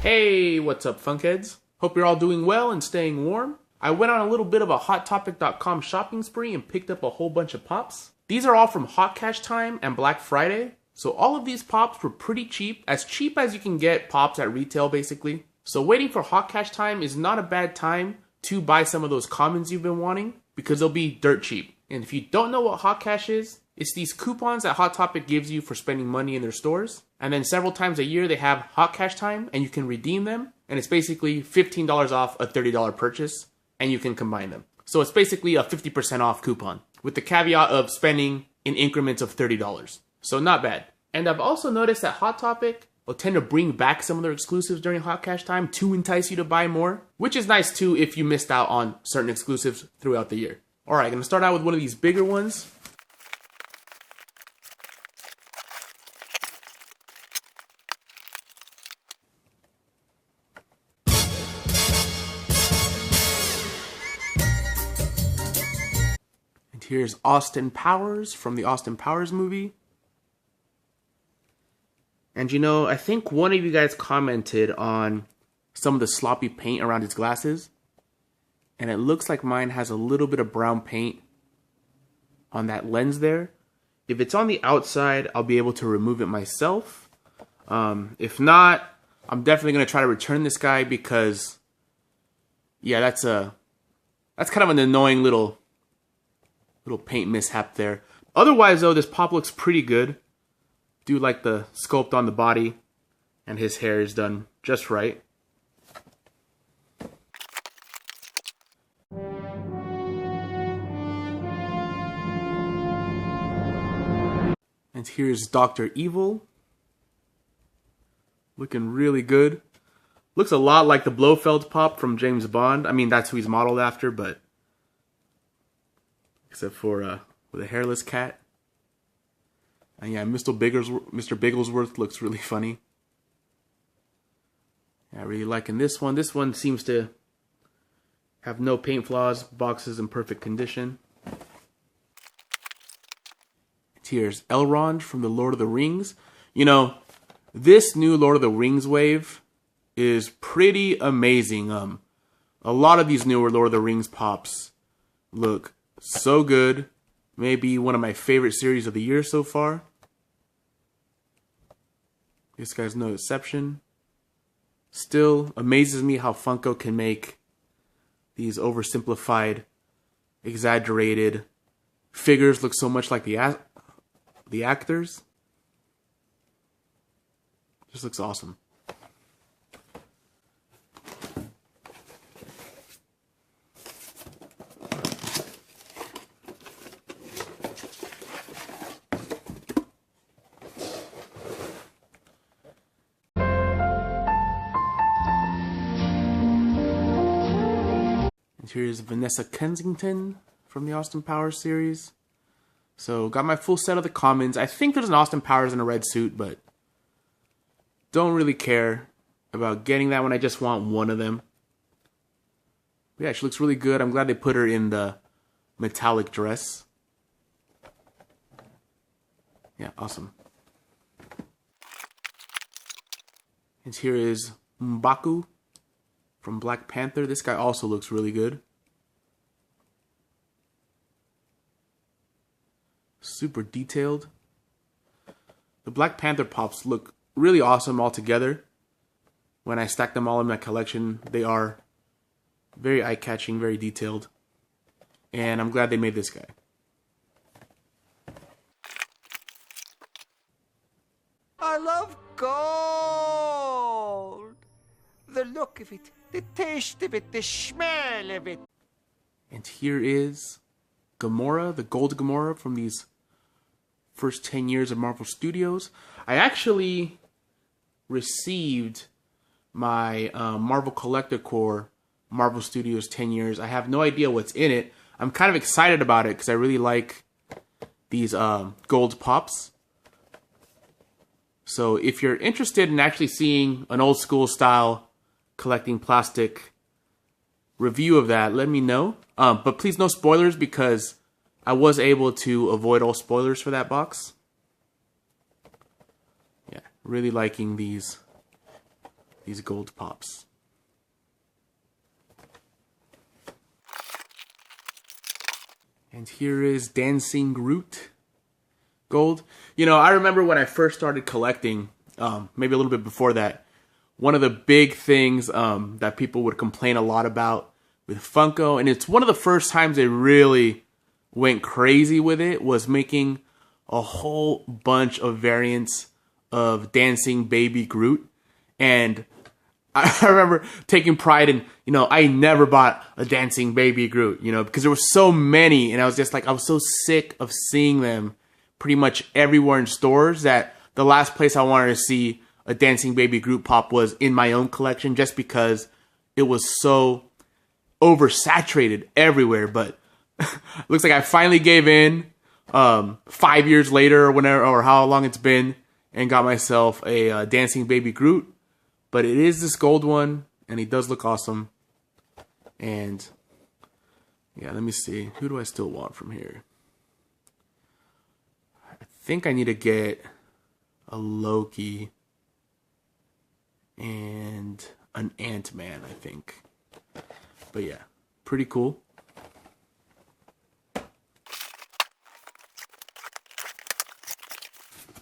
Hey, what's up, Funkheads? Hope you're all doing well and staying warm. I went on a little bit of a HotTopic.com shopping spree and picked up a whole bunch of pops. These are all from Hot Cash Time and Black Friday. So all of these pops were pretty cheap as you can get pops at retail basically. So waiting for Hot Cash Time is not a bad time to buy some of those commons you've been wanting because they'll be dirt cheap. And if you don't know what Hot Cash is, it's these coupons that Hot Topic gives you for spending money in their stores. And then several times a year they have Hot Cash Time and you can redeem them. And it's basically $15 off a $30 purchase and you can combine them. So it's basically a 50% off coupon with the caveat of spending in increments of $30. So not bad. And I've also noticed that Hot Topic will tend to bring back some of their exclusives during Hot Cash Time to entice you to buy more, which is nice too if you missed out on certain exclusives throughout the year. Alright, gonna start out with one of these bigger ones. And here's Austin Powers from the Austin Powers movie. And you know, I think one of you guys commented on some of the sloppy paint around his glasses. And it looks like mine has a little bit of brown paint on that lens there. If it's on the outside, I'll be able to remove it myself. If not, I'm definitely going to try to return this guy because, yeah, that's kind of an annoying little paint mishap there. Otherwise, though, this pop looks pretty good. Do like the sculpt on the body, and his hair is done just right. And here's Dr. Evil. Looking really good. Looks a lot like the Blofeld pop from James Bond. I mean, that's who he's modeled after, but except for with a hairless cat. And yeah, Mr. Bigglesworth looks really funny. Yeah, really liking this one. This one seems to have no paint flaws. Box is in perfect condition. Here's Elrond from the Lord of the Rings. You know, this new Lord of the Rings wave is pretty amazing. A lot of these newer Lord of the Rings pops look so good. Maybe one of my favorite series of the year so far. This guy's no exception. Still amazes me how Funko can make these oversimplified, exaggerated figures look so much like the actors. Just looks awesome. And here's Vanessa Kensington from the Austin Powers series. So, got my full set of the commons. I think there's an Austin Powers in a red suit, but don't really care about getting that one. I just want one of them. But yeah, she looks really good. I'm glad they put her in the metallic dress. Yeah, awesome. And here is M'Baku from Black Panther. This guy also looks really good. Super detailed. The Black Panther pops look really awesome all together. When I stack them all in my collection, they are very eye-catching, very detailed. And I'm glad they made this guy. I love gold. The look of it, the taste of it, the smell of it. And here is Gamora, the gold Gamora from these first 10 years of Marvel Studios. I actually received my Marvel Collector Core Marvel Studios 10 years. I have no idea what's in it. I'm kind of excited about it because I really like these gold pops. So if you're interested in actually seeing an old school style collecting plastic review of that, let me know. But please no spoilers because I was able to avoid all spoilers for that box. Really liking these these gold pops. And here is Dancing Groot gold. You know, I remember when I first started collecting, maybe a little bit before that, one of the big things that people would complain a lot about with Funko, and it's one of the first times they really went crazy with it, was making a whole bunch of variants of Dancing Baby Groot. And I remember taking pride in, you know, I never bought a Dancing Baby Groot, you know, because there were so many, and I was just like, I was so sick of seeing them pretty much everywhere in stores that the last place I wanted to see a Dancing Baby Groot pop was in my own collection, just because it was so oversaturated everywhere. But looks like I finally gave in 5 years later or whenever, or how long it's been, and got myself a Dancing Baby Groot. But it is this gold one, and he does look awesome. And yeah, let me see. Who do I still want from here? I think I need to get a Loki and an Ant-Man, I think. But yeah, pretty cool.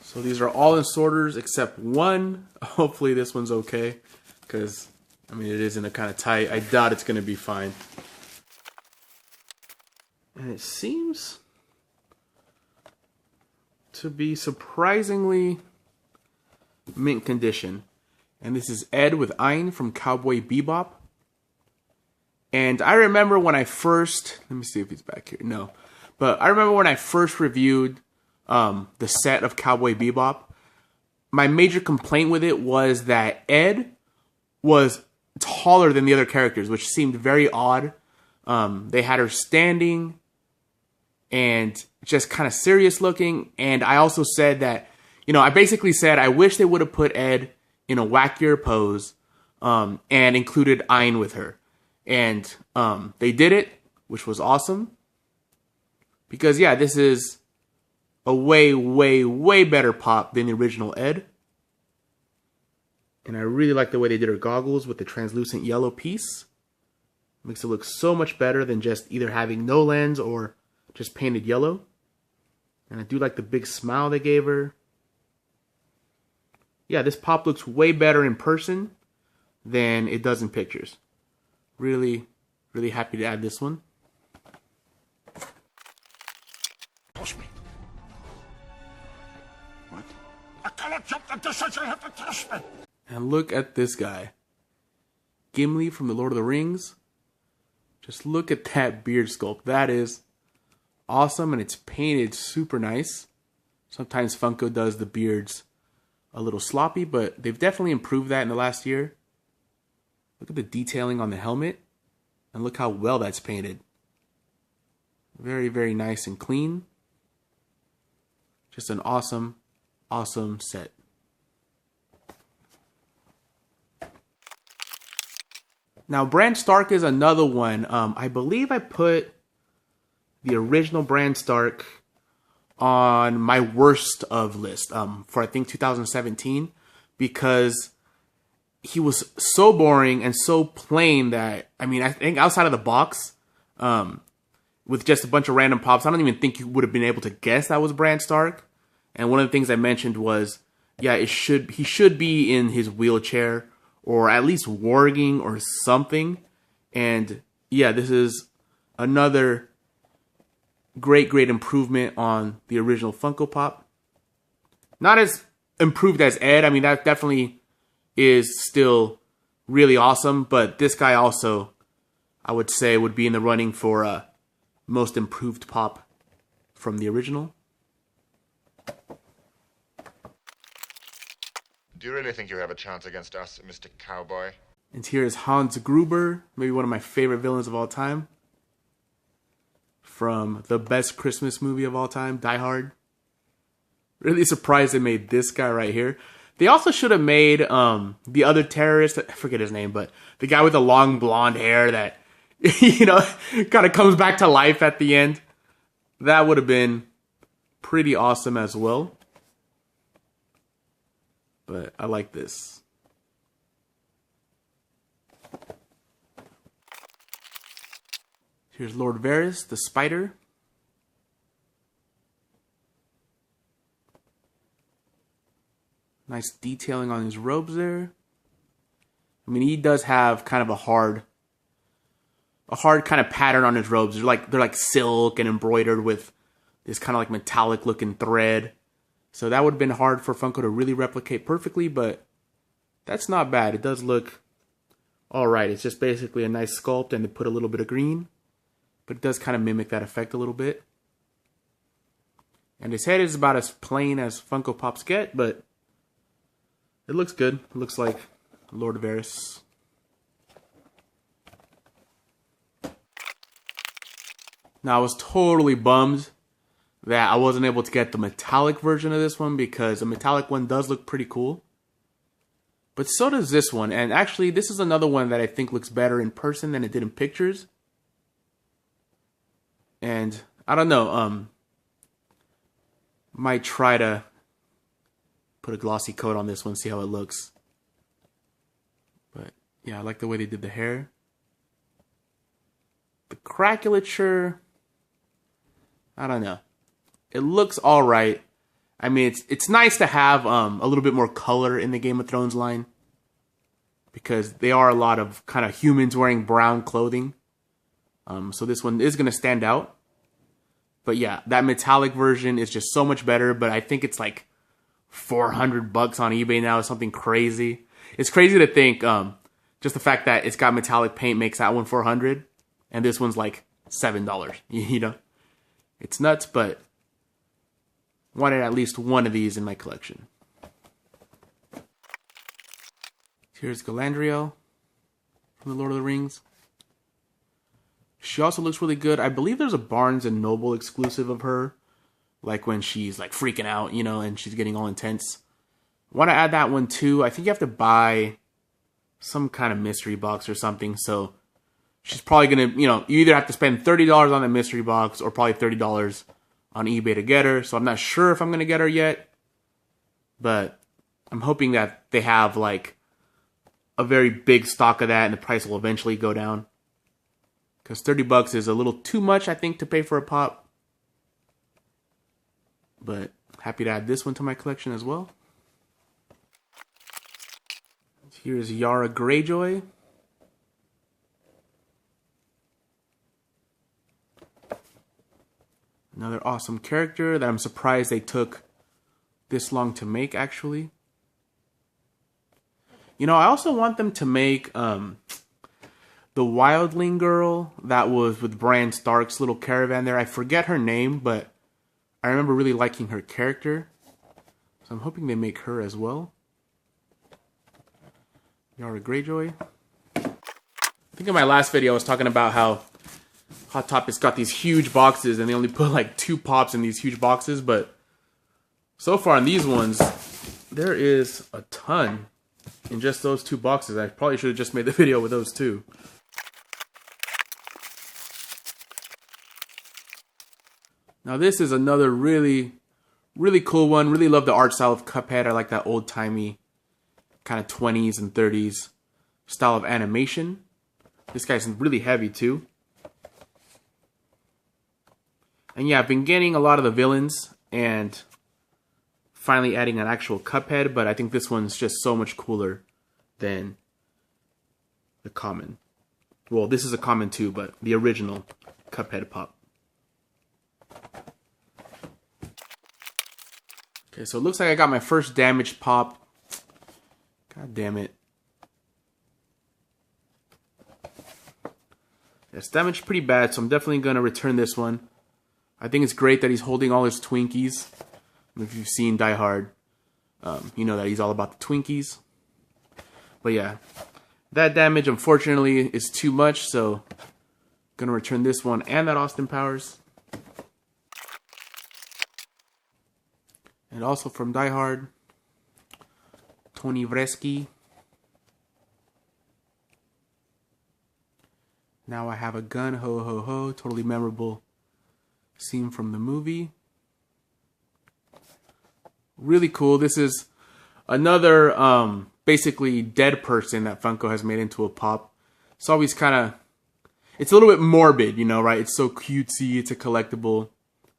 So these are all in sorters except one. Hopefully this one's okay, because I mean, it is in a kind of tight. I doubt it's going to be fine. And it seems to be surprisingly mint condition. And this is Ed with Ein from Cowboy Bebop. And I remember when I first, let me see if he's back here. No. But I remember when I first reviewed the set of Cowboy Bebop, my major complaint with it was that Ed was taller than the other characters, which seemed very odd. They had her standing and just kind of serious looking. And I also said that, you know, I basically said I wish they would have put Ed in a wackier pose and included Ein with her. And they did it, which was awesome. Because, yeah, this is a way, way, way better pop than the original Ed. And I really like the way they did her goggles with the translucent yellow piece. Makes it look so much better than just either having no lens or just painted yellow. And I do like the big smile they gave her. Yeah, this pop looks way better in person than it does in pictures. Really, really happy to add this one. Push me. What? I cannot jump the distance. You have to trust me. And look at this guy. Gimli from The Lord of the Rings. Just look at that beard sculpt. That is awesome, and it's painted super nice. Sometimes Funko does the beards a little sloppy, but they've definitely improved that in the last year. Look at the detailing on the helmet, and look how well that's painted. Very, very nice and clean. Just an awesome, awesome set. Now, Bran Stark is another one. I believe I put the original Bran Stark on my worst of list for, I think, 2017, because he was so boring and so plain that, I mean, I think outside of the box, with just a bunch of random pops, I don't even think you would have been able to guess that was Bran Stark. And one of the things I mentioned was, yeah, he should be in his wheelchair, or at least warging or something. And yeah, this is another great, great improvement on the original Funko Pop. Not as improved as Ed. I mean, that definitely is still really awesome. But this guy also, I would say, would be in the running for most improved pop from the original. Do you really think you have a chance against us, Mr. Cowboy? And here is Hans Gruber, maybe one of my favorite villains of all time, from the best Christmas movie of all time, Die Hard. Really surprised they made this guy right here. They also should have made the other terrorist, I forget his name, but the guy with the long blonde hair that, you know, kind of comes back to life at the end. That would have been pretty awesome as well. But I like this. Here's Lord Varys, the spider. Nice detailing on his robes there. I mean, he does have kind of a hard kind of pattern on his robes. They're like silk and embroidered with this kind of like metallic looking thread. So that would have been hard for Funko to really replicate perfectly, but that's not bad. It does look alright. It's just basically a nice sculpt and they put a little bit of green. But it does kind of mimic that effect a little bit. And his head is about as plain as Funko Pops get, but it looks good. It looks like Lord Varys. Now, I was totally bummed that I wasn't able to get the metallic version of this one because the metallic one does look pretty cool. But so does this one. And actually, this is another one that I think looks better in person than it did in pictures. And I don't know, might try to put a glossy coat on this one, see how it looks. But yeah, I like the way they did the hair. The craculature, I don't know. It looks alright. I mean, it's nice to have a little bit more color in the Game of Thrones line. Because they are a lot of kind of humans wearing brown clothing. So this one is going to stand out. But yeah, that metallic version is just so much better. But I think it's like $400 on eBay now, something crazy. It's crazy to think just the fact that it's got metallic paint makes that one $400. And this one's like $7, you know? It's nuts, but wanted at least one of these in my collection. Here's Galadriel from the Lord of the Rings. She also looks really good. I believe there's a Barnes & Noble exclusive of her. Like when she's like freaking out, you know, and she's getting all intense. Want to add that one too. I think you have to buy some kind of mystery box or something. So she's probably going to, you know, you either have to spend $30 on the mystery box or probably $30 on eBay to get her. So I'm not sure if I'm going to get her yet. But I'm hoping that they have like a very big stock of that and the price will eventually go down. Because $30 is a little too much, I think, to pay for a pop. But happy to add this one to my collection as well. Here's Yara Greyjoy. Another awesome character that I'm surprised they took this long to make, actually. You know, I also want them to make the Wildling girl that was with Bran Stark's little caravan there. I forget her name, but I remember really liking her character. So I'm hoping they make her as well. Yara Greyjoy. I think in my last video I was talking about how Hot Topic's got these huge boxes and they only put like 2 pops in these huge boxes, but so far in these ones, there is a ton in just those 2 boxes. I probably should have just made the video with those 2. Now this is another really cool one. Really love the art style of Cuphead. I like that old-timey kind of 20s and 30s style of animation. This guy's really heavy too. And yeah, I've been getting a lot of the villains and finally adding an actual Cuphead, but I think this one's just so much cooler than the common. Well, this is a common too, but the original Cuphead pop. Okay, so it looks like I got my first damaged pop. God damn it. It's damaged pretty bad, so I'm definitely going to return this one. I think it's great that he's holding all his Twinkies. If you've seen Die Hard, you know that he's all about the Twinkies. But yeah, that damage unfortunately is too much, so I'm going to return this one and that Austin Powers. And also from Die Hard, Tony Vresky. Now I have a gun, ho ho ho, totally memorable scene from the movie. Really cool. This is another basically dead person that Funko has made into a pop. It's always kind of, it's a little bit morbid, you know, right? It's so cutesy, it's a collectible.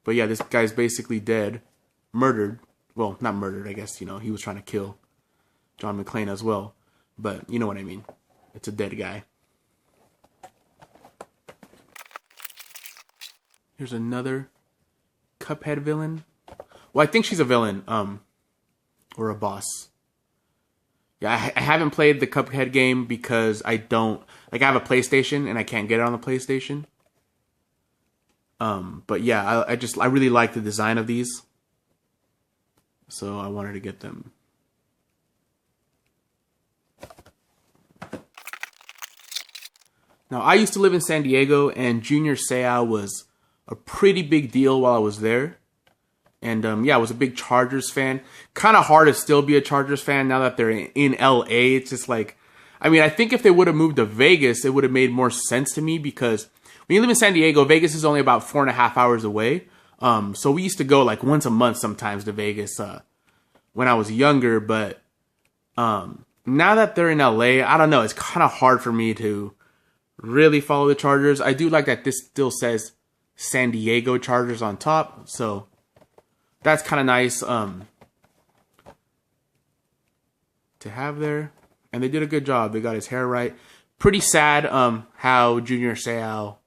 But yeah, this guy's basically dead. Murdered. Well, not murdered, I guess, you know, he was trying to kill John McClane as well. But you know what I mean. It's a dead guy. Here's another Cuphead villain. Well, I think she's a villain, or a boss. Yeah, I haven't played the Cuphead game because I don't, like, I have a PlayStation and I can't get it on the PlayStation. But yeah, I really like the design of these. So I wanted to get them. Now, I used to live in San Diego, and Junior Seau was a pretty big deal while I was there. And yeah, I was a big Chargers fan. Kind of hard to still be a Chargers fan now that they're in LA. It's just like, I mean, I think if they would have moved to Vegas, it would have made more sense to me, because when you live in San Diego, Vegas is only about 4.5 hours away. So we used to go like once a month sometimes to Vegas when I was younger. But now that they're in LA, I don't know. It's kind of hard for me to really follow the Chargers. I do like that this still says San Diego Chargers on top. So that's kind of nice to have there. And they did a good job. They got his hair right. Pretty sad how Junior Seau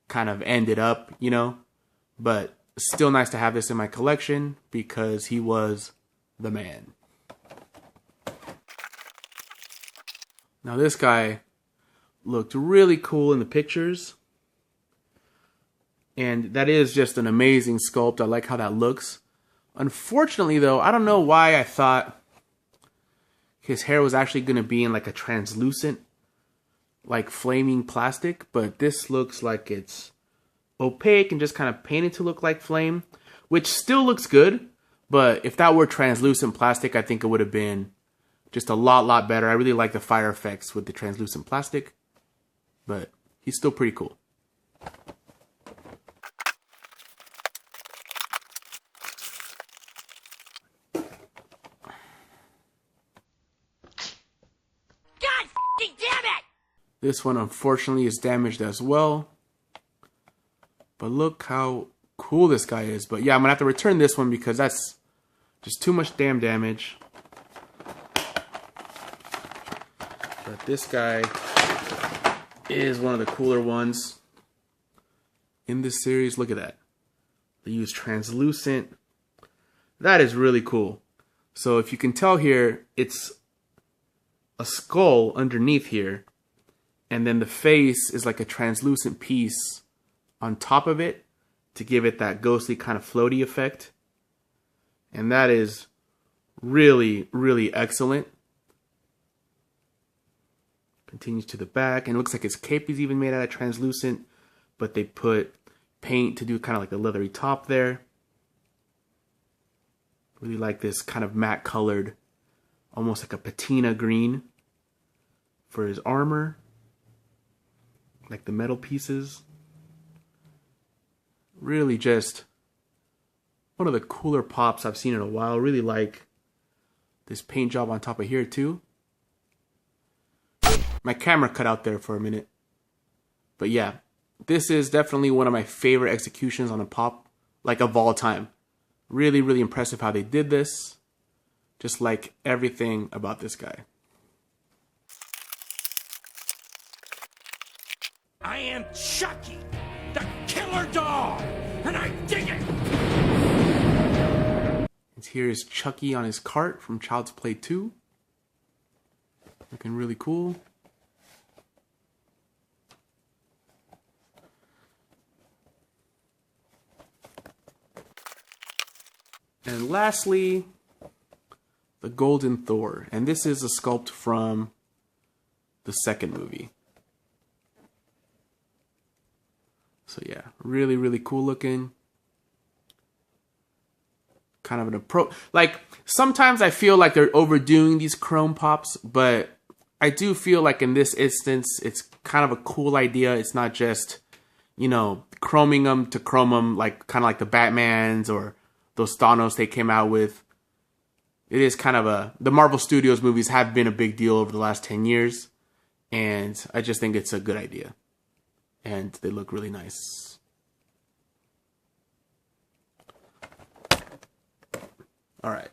kind of ended up, you know. But still nice to have this in my collection because he was the man. Now this guy looked really cool in the pictures. And that is just an amazing sculpt. I like how that looks. Unfortunately, though, I don't know why I thought his hair was actually going to be in like a translucent, like flaming plastic. But this looks like it's opaque and just kind of painted to look like flame, which still looks good. But if that were translucent plastic, I think it would have been just a lot better. I really like the fire effects with the translucent plastic. But he's still pretty cool. This one, unfortunately, is damaged as well. But look how cool this guy is. But yeah, I'm going to have to return this one because that's just too much damn damage. But this guy is one of the cooler ones in this series. Look at that. They use translucent. That is really cool. So if you can tell here, it's a skull underneath here. And then the face is like a translucent piece on top of it to give it that ghostly kind of floaty effect. And that is really excellent. Continues to the back. And it looks like his cape is even made out of translucent. But they put paint to do kind of like a leathery top there. Really like this kind of matte colored, almost like a patina green for his armor. Like the metal pieces. Really just one of the cooler pops I've seen in a while. Really like this paint job on top of here too. My camera cut out there for a minute. But yeah, this is definitely one of my favorite executions on a pop, like of all time. Really impressive how they did this. Just like everything about this guy. I am Chucky, the killer dog, and I dig it! And here is Chucky on his cart from Child's Play 2. Looking really cool. And lastly, the Golden Thor. And this is a sculpt from the second movie. So yeah, really cool looking. Kind of an approach. Like, sometimes I feel like they're overdoing these chrome pops, but I do feel like in this instance, it's kind of a cool idea. It's not just, you know, chroming them to chrome them, like kind of like the Batmans or those Thanos they came out with. It is kind of the Marvel Studios movies have been a big deal over the last 10 years. And I just think it's a good idea. and they look really nice. Alright.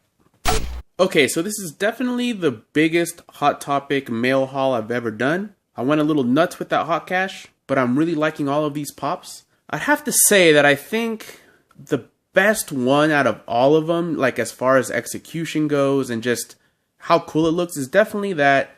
Okay, so this is definitely the biggest Hot Topic mail haul I've ever done. I went a little nuts with that hot cash, but I'm really liking all of these pops. I'd have to say that I think the best one out of all of them, like as far as execution goes and just how cool it looks, is definitely that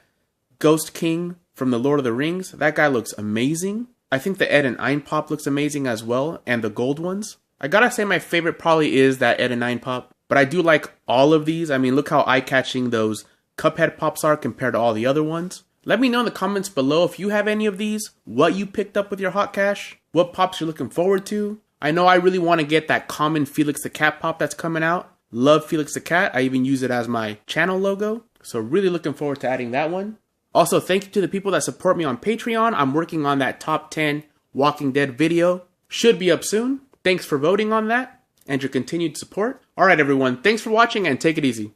Ghost King from the Lord of the Rings. That guy looks amazing. I think the Ed and Ein pop looks amazing as well, and the gold ones. I gotta say my favorite probably is that Ed and Ein pop, but I do like all of these. I mean, look how eye-catching those Cuphead pops are compared to all the other ones. Let me know in the comments below if you have any of these, what you picked up with your hot cash, what pops you're looking forward to. I know I really want to get that common Felix the Cat pop that's coming out. Love Felix the Cat. I even use it as my channel logo. So really looking forward to adding that one. Also, thank you to the people that support me on Patreon. I'm working on that top 10 Walking Dead video. Should be up soon. Thanks for voting on that and your continued support. Alright everyone, thanks for watching and take it easy.